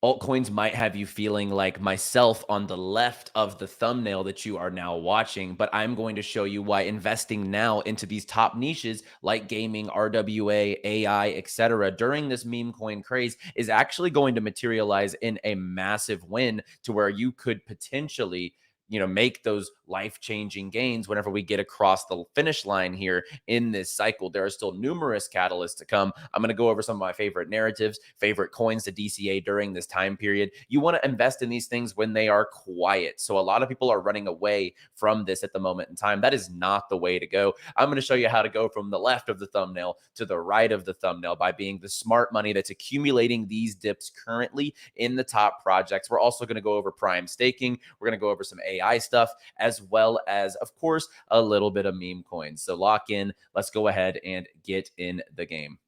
Altcoins might have you feeling like myself on the left of the thumbnail that you are now watching, but I'm going to show you why investing now into these top niches like gaming, RWA, AI, etc. during this meme coin craze is actually going to materialize in a massive win to where you could potentially make those life-changing gains whenever we get across the finish line here in this cycle. There are still numerous catalysts to come. I'm going to go over some of my favorite narratives, favorite coins to DCA during this time period. You want to invest in these things when they are quiet. So a lot of people are running away from this at the moment in time. That is not the way to go. I'm going to show you how to go from the left of the thumbnail to the right of the thumbnail by being the smart money that's accumulating these dips currently in the top projects. We're also going to go over prime staking. We're going to go over some AI stuff, as well as, of course, a little bit of meme coins. So lock in. Let's go ahead and get in the game.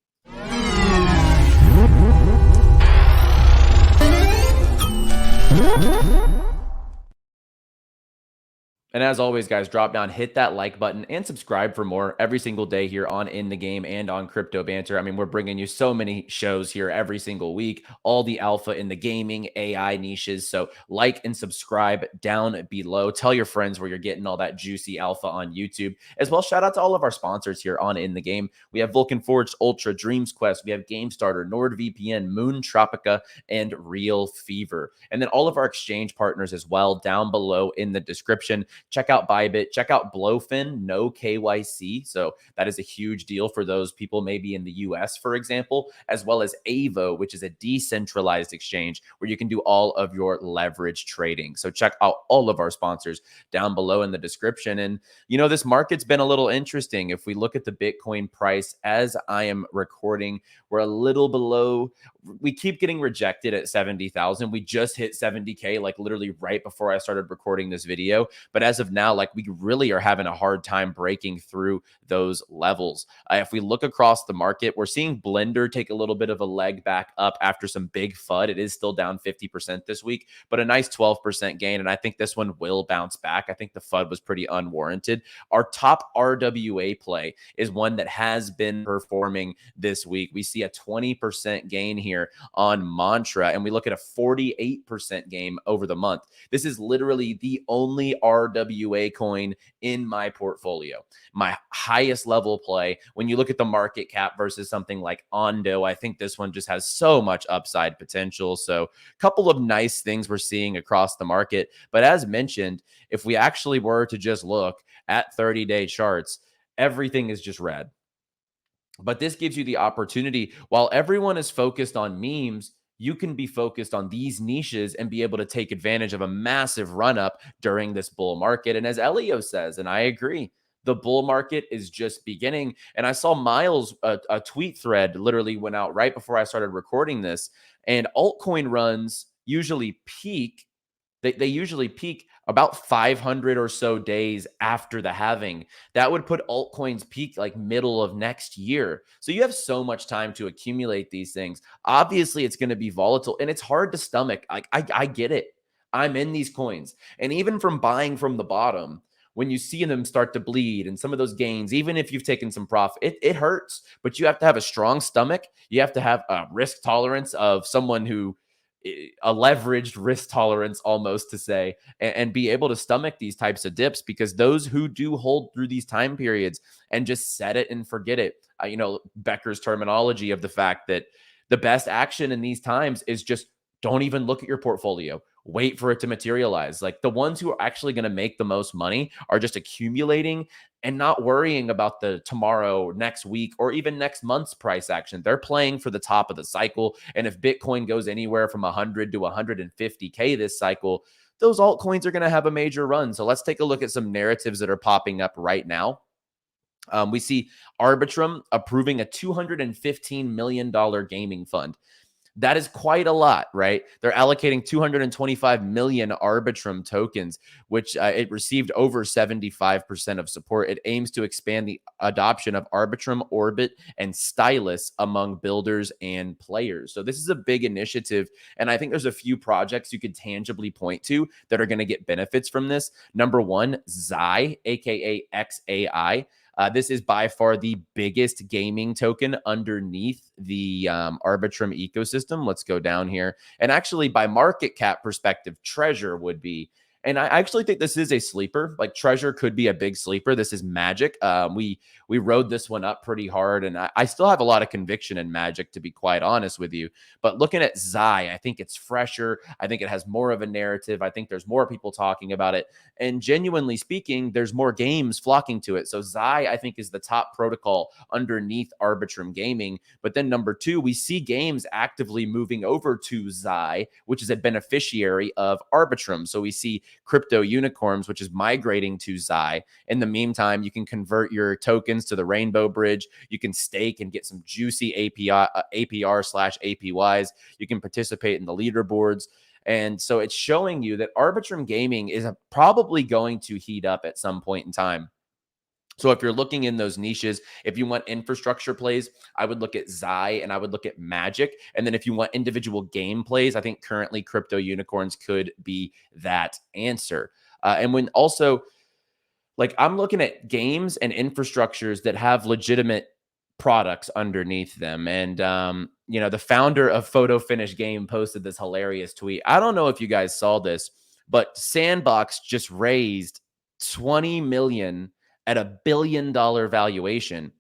And as always, guys, drop down, hit that like button, and subscribe for more every single day here on In the Game and on Crypto Banter. I mean, we're bringing you so many shows here every single week, all the alpha in the gaming, AI niches. So like and subscribe down below. Tell your friends where you're getting all that juicy alpha on YouTube. As well, shout out to all of our sponsors here on In the Game. We have Vulcan Forged Ultra, Dreams Quest. We have Game Starter, NordVPN, Moon Tropica, and Real Fever. And then all of our exchange partners as well down below in the description. Check out Bybit, check out Blowfin, no KYC. So that is a huge deal for those people maybe in the US, for example, as well as Avo, which is a decentralized exchange where you can do all of your leverage trading. So check out all of our sponsors down below in the description. And, this market's been a little interesting. If we look at the Bitcoin price as I am recording, we're a little below. We keep getting rejected at 70,000. We just hit 70K, like literally right before I started recording this video. But as of now, like we really are having a hard time breaking through those levels. If we look across the market, we're seeing Blender take a little bit of a leg back up after some big FUD. It is still down 50% this week, but a nice 12% gain. And I think this one will bounce back. I think the FUD was pretty unwarranted. Our top RWA play is one that has been performing this week. We see a 20% gain here on Mantra, and we look at a 48% gain over the month. This is literally the only RWA coin in my portfolio. My highest level play, when you look at the market cap versus something like Ondo, I think this one just has so much upside potential. So a couple of nice things we're seeing across the market. But as mentioned, if we actually were to just look at 30-day charts, everything is just red. But this gives you the opportunity, while everyone is focused on memes, you can be focused on these niches and be able to take advantage of a massive run up during this bull market. And as Elio says, and I agree, the bull market is just beginning. And I saw Miles, a tweet thread literally went out right before I started recording this, and altcoin runs usually peak. They usually peak about 500 or so days after the halving. That would put altcoins peak like middle of next year. So you have so much time to accumulate these things. Obviously, it's going to be volatile and it's hard to stomach. I get it. I'm in these coins. And even from buying from the bottom, when you see them start to bleed and some of those gains, even if you've taken some profit, it hurts. But you have to have a strong stomach. You have to have a risk tolerance of someone who a leveraged risk tolerance almost to say, and be able to stomach these types of dips, because those who do hold through these time periods and just set it and forget it, Becker's terminology of the fact that the best action in these times is just don't even look at your portfolio. Wait for it to materialize. Like the ones who are actually going to make the most money are just accumulating and not worrying about the tomorrow, next week, or even next month's price action. They're playing for the top of the cycle. And if Bitcoin goes anywhere from 100 to 150K this cycle, those altcoins are going to have a major run. So let's take a look at some narratives that are popping up right now. We see Arbitrum approving a $215 million gaming fund. That is quite a lot, right? They're allocating 225 million Arbitrum tokens, which it received over 75% of support. It aims to expand the adoption of Arbitrum, Orbit, and Stylus among builders and players. So this is a big initiative, and I think there's a few projects you could tangibly point to that are going to get benefits from this. Number one, 𝗓𝗍, aka 𝗓𝗍𝗓𝗓. This is by far the biggest gaming token underneath the Arbitrum ecosystem. Let's go down here. And actually, by market cap perspective, 𝗏𝗏𝗏 would be. And I actually think this is a sleeper. Like 𝗏𝗏𝗏 could be a big sleeper. This is Magic. We rode this one up pretty hard, and I still have a lot of conviction in Magic, to be quite honest with you. But looking at 𝗧𝗍, I think it's fresher. I think it has more of a narrative. I think there's more people talking about it. And genuinely speaking, there's more games flocking to it. So 𝗧𝗍, I think, is the top protocol underneath Arbitrum Gaming. But then number two, we see games actively moving over to 𝗧𝗍, which is a beneficiary of Arbitrum. So we see crypto unicorns, which is migrating to 𝗧𝗍. In the meantime, you can convert your tokens to the Rainbow Bridge. You can stake and get some juicy APR/APYs. You can participate in the leaderboards. And so it's showing you that Arbitrum Gaming is probably going to heat up at some point in time. So if you're looking in those niches, if you want infrastructure plays, I would look at 𝗧𝗍 and I would look at Magic. And then if you want individual game plays, I think currently crypto unicorns could be that answer. And when also, like, I'm looking at games and infrastructures that have legitimate products underneath them. And, the founder of Photo Finish Game posted this hilarious tweet. I don't know if you guys saw this, but Sandbox just raised 20 million at $1 billion valuation.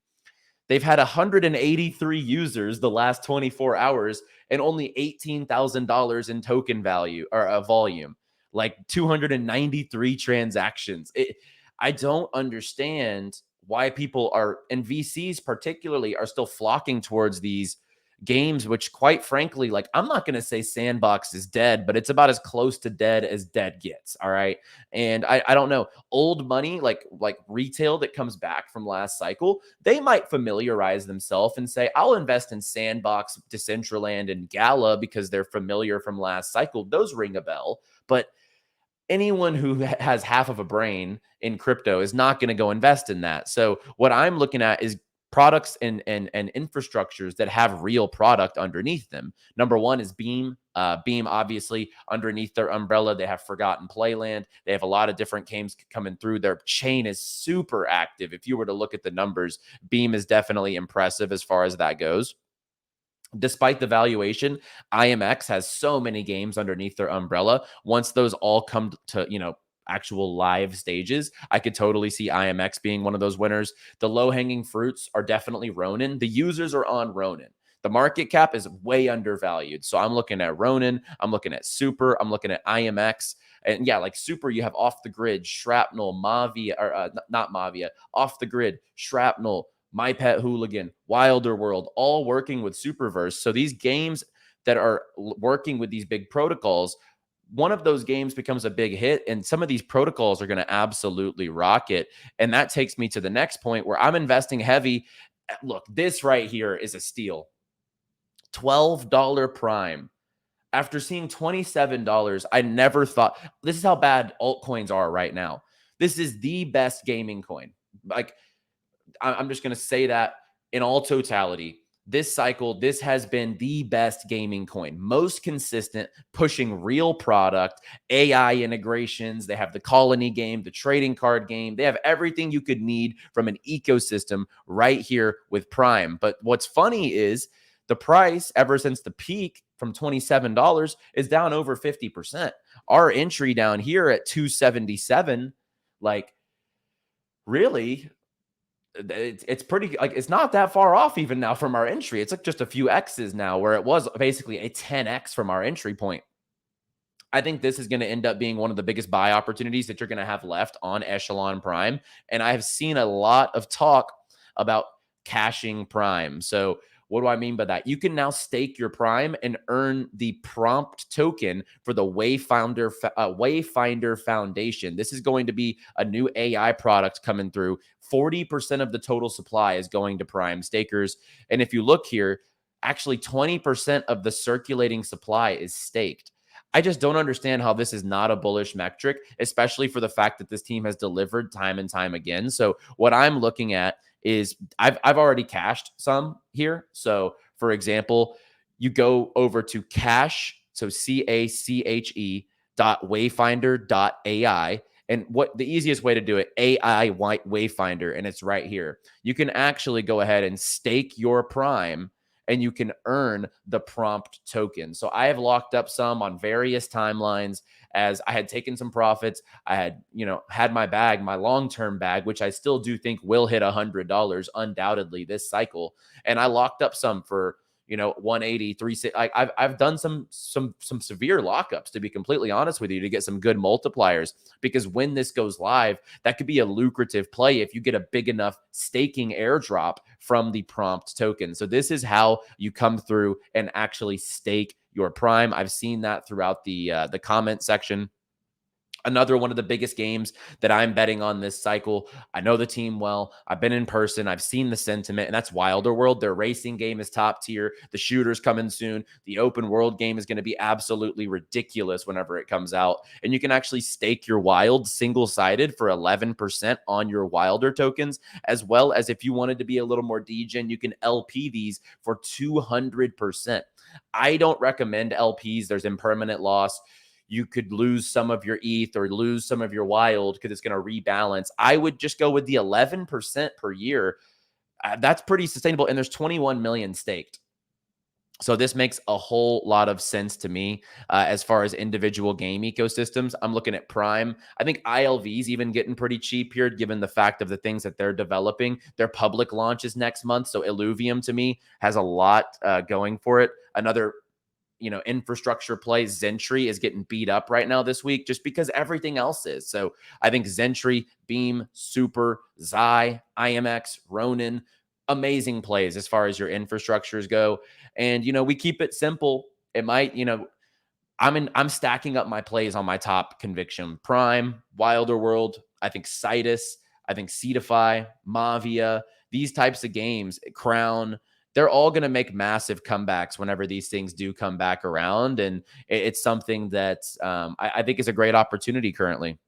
They've had 183 users the last 24 hours and only $18,000 in token value or volume, like 293 transactions. I don't understand why people are, and VCs particularly, are still flocking towards these games, which quite frankly, like, I'm not going to say Sandbox is dead, but it's about as close to dead as dead gets. All right. And I don't know, old money, like retail that comes back from last cycle, they might familiarize themselves and say, I'll invest in Sandbox, Decentraland, and Gala because they're familiar from last cycle. Those ring a bell. But anyone who has half of a brain in crypto is not going to go invest in that. So what I'm looking at is products and infrastructures that have real product underneath them. Number one is Beam. Beam, obviously, underneath their umbrella, they have Forgotten Playland. They have a lot of different games coming through. Their chain is super active. If you were to look at the numbers, Beam is definitely impressive as far as that goes. Despite the valuation, IMX has so many games underneath their umbrella. Once those all come to, actual live stages, I could totally see IMX being one of those winners. The low-hanging fruits are definitely Ronin. The users are on Ronin. The market cap is way undervalued. So I'm looking at Ronin. I'm looking at Super. I'm looking at IMX. And yeah, like Super, you have Off the Grid, Shrapnel, Mavia, or not Mavia, Off the Grid, Shrapnel, My Pet Hooligan, Wilder World, all working with Superverse. So these games that are working with these big protocols, one of those games becomes a big hit, and some of these protocols are going to absolutely rock it. And that takes me to the next point where I'm investing heavy. Look, this right here is a steal. $12 Prime. After seeing $27, I never thought, this is how bad altcoins are right now. This is the best gaming coin. Like, I'm just going to say that in all totality, this cycle, this has been the best gaming coin, most consistent, pushing real product, AI integrations. They have the colony game, the trading card game. They have everything you could need from an ecosystem right here with Prime. But what's funny is the price, ever since the peak from $27, is down over 50%. Our entry down here at 277, like, really, it's pretty, like, it's not that far off even now from our entry. It's like just a few X's now, where it was basically a 10X from our entry point. I think this is going to end up being one of the biggest buy opportunities that you're going to have left on Echelon Prime. And I have seen a lot of talk about caching Prime. So what do I mean by that? You can now stake your Prime and earn the prompt token for the Wayfinder Foundation. This is going to be a new AI product coming through. 40% of the total supply is going to Prime stakers. And if you look here, actually 20% of the circulating supply is staked. I just don't understand how this is not a bullish metric, especially for the fact that this team has delivered time and time again. So what I'm looking at is I've already cashed some here. So for example, you go over to cache, so CACHE.wayfinder.ai, And what the easiest way to do it, AI Wayfinder, and it's right here. You can actually go ahead and stake your prime and you can earn the prompt token. So I have locked up some on various timelines as I had taken some profits. I had, had my bag, my long-term bag, which I still do think will hit $100 undoubtedly this cycle. And I locked up some for 180, 360. I've done some severe lockups, to be completely honest with you, to get some good multipliers, because when this goes live, that could be a lucrative play if you get a big enough staking airdrop from the prompt token. So this is how you come through and actually stake your prime. I've seen that throughout the comment section. Another one of the biggest games that I'm betting on this cycle. I know the team well. I've been in person. I've seen the sentiment, and that's Wilder World. Their racing game is top tier. The shooter's coming soon. The open world game is going to be absolutely ridiculous whenever it comes out. And you can actually stake your wild single-sided for 11% on your Wilder tokens, as well as if you wanted to be a little more degen, you can LP these for 200%. I don't recommend LPs. There's impermanent loss. You could lose some of your ETH or lose some of your wild because it's going to rebalance. I would just go with the 11% per year. That's pretty sustainable. And there's 21 million staked. So this makes a whole lot of sense to me as far as individual game ecosystems. I'm looking at Prime. I think ILV is even getting pretty cheap here, given the fact of the things that they're developing. Their public launch is next month. So Illuvium to me has a lot going for it. Another infrastructure play, Zentry, is getting beat up right now this week just because everything else is. So I think Zentry, Beam, Super, Zai, IMX, Ronin, amazing plays as far as your infrastructures go. And, we keep it simple. It might, I'm stacking up my plays on my top conviction. Prime, Wilder World, I think Citus, I think Cetify, Mavia, these types of games, Crown, they're all going to make massive comebacks whenever these things do come back around. And it's something that I think is a great opportunity currently.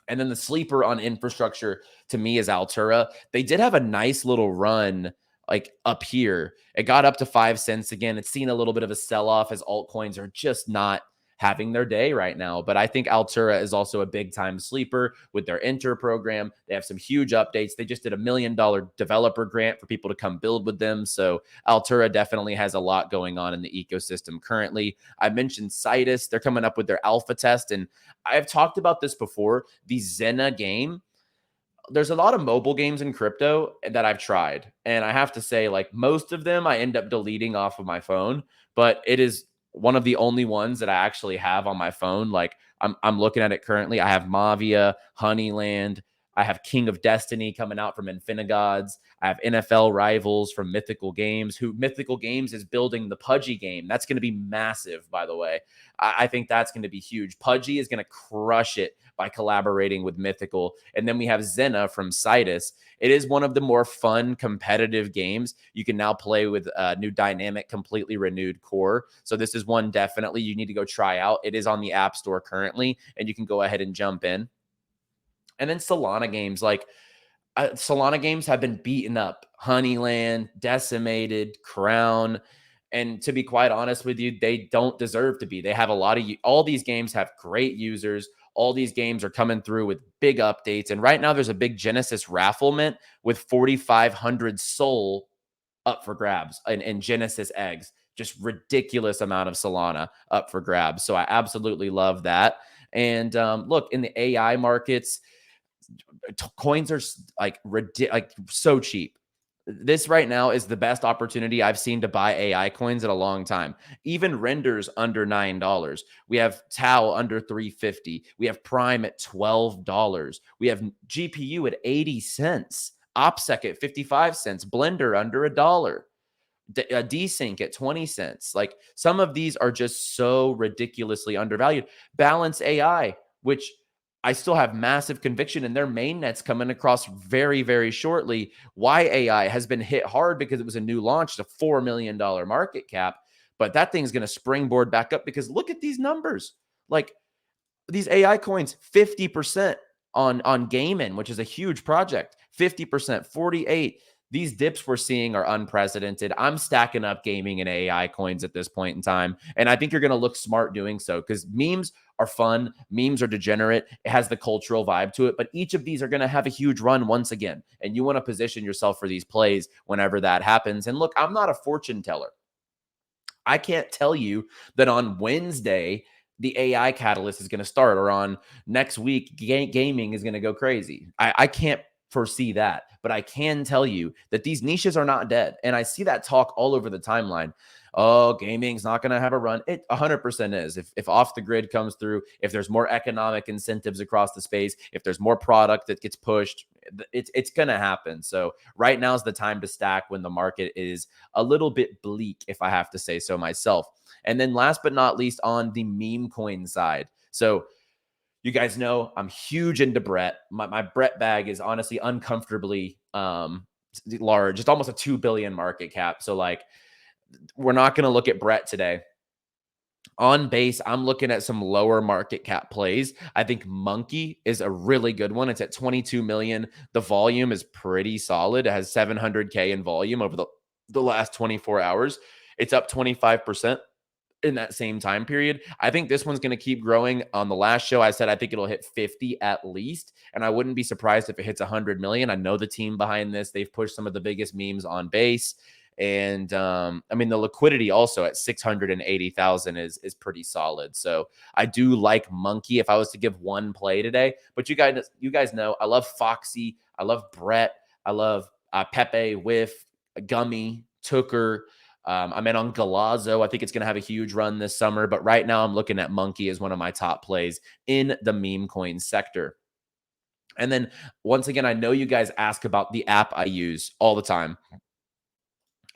And then the sleeper on infrastructure to me is Altura. They did have a nice little run like up here. It got up to 5 cents again. It's seen a little bit of a sell-off as altcoins are just not having their day right now. But I think Altura is also a big time sleeper with their Enter program. They have some huge updates. They just did $1 million developer grant for people to come build with them. So Altura definitely has a lot going on in the ecosystem currently. I mentioned Citus. They're coming up with their alpha test. And I've talked about this before, the Zena game. There's a lot of mobile games in crypto that I've tried. And I have to say, like, most of them I end up deleting off of my phone, but it is one of the only ones that I actually have on my phone. Like I'm looking at it currently. I have Mavia, Honeyland. I have King of Destiny coming out from Infinigods. I have NFL Rivals from Mythical Games, who Mythical Games is building the Pudgy game. That's going to be massive, by the way. I think that's going to be huge. Pudgy is going to crush it by collaborating with Mythical. And then we have Zena from Citus. It is one of the more fun, competitive games. You can now play with a new dynamic, completely renewed core. So this is one definitely you need to go try out. It is on the App Store currently, and you can go ahead and jump in. And then Solana games, like Solana games have been beaten up. Honeyland, Decimated, Crown. And to be quite honest with you, they don't deserve to be. They have a lot of, all these games have great users. All these games are coming through with big updates. And right now there's a big Genesis raffle mint with 4,500 SOL up for grabs and Genesis eggs. Just ridiculous amount of Solana up for grabs. So I absolutely love that. And look, in the AI markets, coins are like so cheap. This right now is the best opportunity I've seen to buy AI coins in a long time. Even renders under $9. We have Tau under $3.50. We have Prime at $12. We have GPU at 80 cents. OPSEC at 55 cents. Blender under $1. Desync at 20 cents. Like, some of these are just so ridiculously undervalued. Balance AI, which I still have massive conviction in their mainnet's coming across very, very shortly. YAI has been hit hard because it was a new launch, it's a $4 million market cap, but that thing's going to springboard back up because look at these numbers. Like, these AI coins, 50% on Gaiman, which is a huge project, 50%, 48. these dips we're seeing are unprecedented. I'm stacking up gaming and AI coins at this point in time. And I think you're going to look smart doing so because memes are fun. Memes are degenerate. It has the cultural vibe to it. But each of these are going to have a huge run once again. And you want to position yourself for these plays whenever that happens. And look, I'm not a fortune teller. I can't tell you that on Wednesday, the AI catalyst is going to start, or on next week, gaming is going to go crazy. I can't foresee that, but I can tell you that these niches are not dead. And I see that talk all over the timeline. Oh, gaming's not going to have a run. It 100% is. If off the grid comes through, if there's more economic incentives across the space, if there's more product that gets pushed, it's going to happen. So right now is the time to stack when the market is a little bit bleak, if I have to say so myself. And then last but not least, on the meme coin side. So you guys know I'm huge into Brett. My Brett bag is honestly uncomfortably large. It's almost a 2 billion market cap. So like, we're not going to look at Brett today. On base, I'm looking at some lower market cap plays. I think Monkey is a really good one. It's at 22 million. The volume is pretty solid. It has 700K in volume over the last 24 hours. It's up 25% in that same time period. I think this one's going to keep growing. On the last show, I said I think it'll hit 50 at least, and I wouldn't be surprised if it hits 100 million. I know the team behind this. They've pushed some of the biggest memes on base. And I mean, the liquidity also at 680,000 is pretty solid. So I do like Monkey if I was to give one play today. But you guys know I love Foxy, I love Brett, I love Pepe, Whiff, Gummy, Tooker. I'm in on Galazzo. I think it's going to have a huge run this summer. But right now I'm looking at Monkey as one of my top plays in the meme coin sector. And then once again, I know you guys ask about the app I use all the time.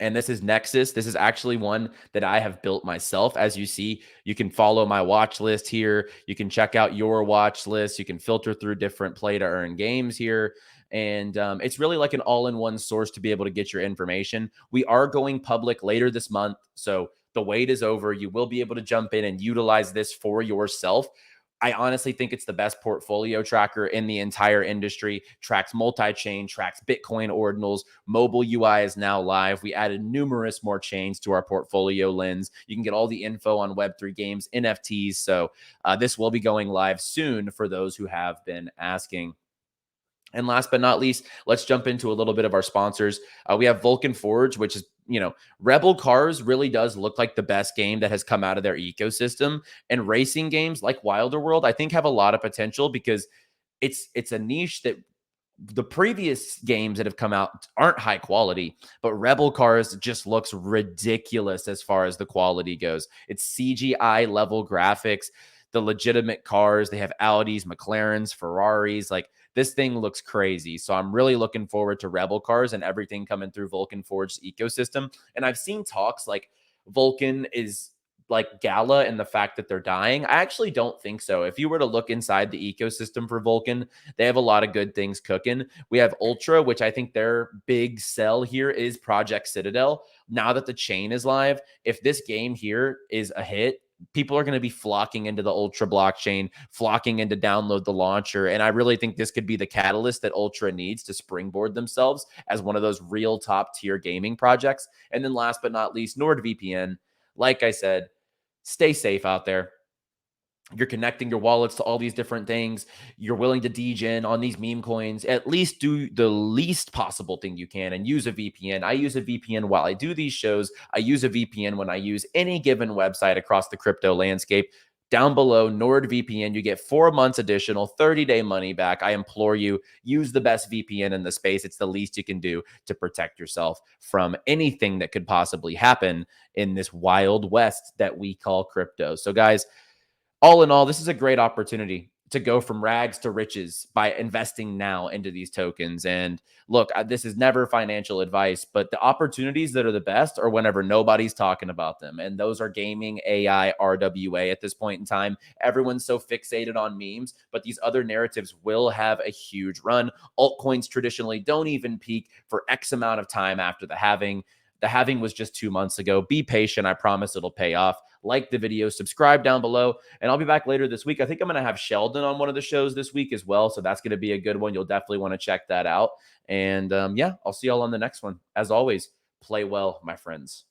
And this is Nexus. This is actually one that I have built myself. As you see, you can follow my watch list here. You can check out your watch list. You can filter through different play to earn games here. And it's really like an all-in-one source to be able to get your information. We are going public later this month. So the wait is over. You will be able to jump in and utilize this for yourself. I honestly think it's the best portfolio tracker in the entire industry. Tracks multi-chain, tracks Bitcoin ordinals. Mobile UI is now live. We added numerous more chains to our portfolio lens. You can get all the info on Web3 games, NFTs. So this will be going live soon for those who have been asking. And last but not least, let's jump into a little bit of our sponsors. We have Vulcan Forge, which is, Rebel Cars really does look like the best game that has come out of their ecosystem. And racing games like Wilder World, I think, have a lot of potential because it's a niche that the previous games that have come out aren't high quality, but Rebel Cars just looks ridiculous as far as the quality goes. It's CGI level graphics, the legitimate cars. They have Audis, McLarens, Ferraris. Like, this thing looks crazy. So I'm really looking forward to Rebel Cars and everything coming through Vulcan Forge's ecosystem. And I've seen talks like Vulcan is like Gala and the fact that they're dying. I actually don't think so. If you were to look inside the ecosystem for Vulcan, they have a lot of good things cooking. We have Ultra, which I think their big sell here is Project Citadel. Now that the chain is live, if this game here is a hit, people are going to be flocking into the Ultra blockchain, flocking in to download the launcher. And I really think this could be the catalyst that Ultra needs to springboard themselves as one of those real top tier gaming projects. And then last but not least, NordVPN. Like I said, stay safe out there. You're connecting your wallets to all these different things. You're willing to degen on these meme coins. At least do the least possible thing you can and use a VPN. I use a VPN while I do these shows. I use a VPN when I use any given website across the crypto landscape. Down below, NordVPN, you get 4 months additional, 30-day money back. I implore you, use the best VPN in the space. It's the least you can do to protect yourself from anything that could possibly happen in this wild west that we call crypto. So guys, all in all, this is a great opportunity to go from rags to riches by investing now into these tokens. And look, this is never financial advice, but the opportunities that are the best are whenever nobody's talking about them. And those are gaming, AI, RWA at this point in time. Everyone's so fixated on memes, but these other narratives will have a huge run. Altcoins traditionally don't even peak for X amount of time after the halving. The halving was just 2 months ago. Be patient. I promise it'll pay off. Like the video, subscribe down below, and I'll be back later this week. I think I'm going to have Sheldon on one of the shows this week as well, so that's going to be a good one. You'll definitely want to check that out. And yeah, I'll see y'all on the next one. As always, play well, my friends.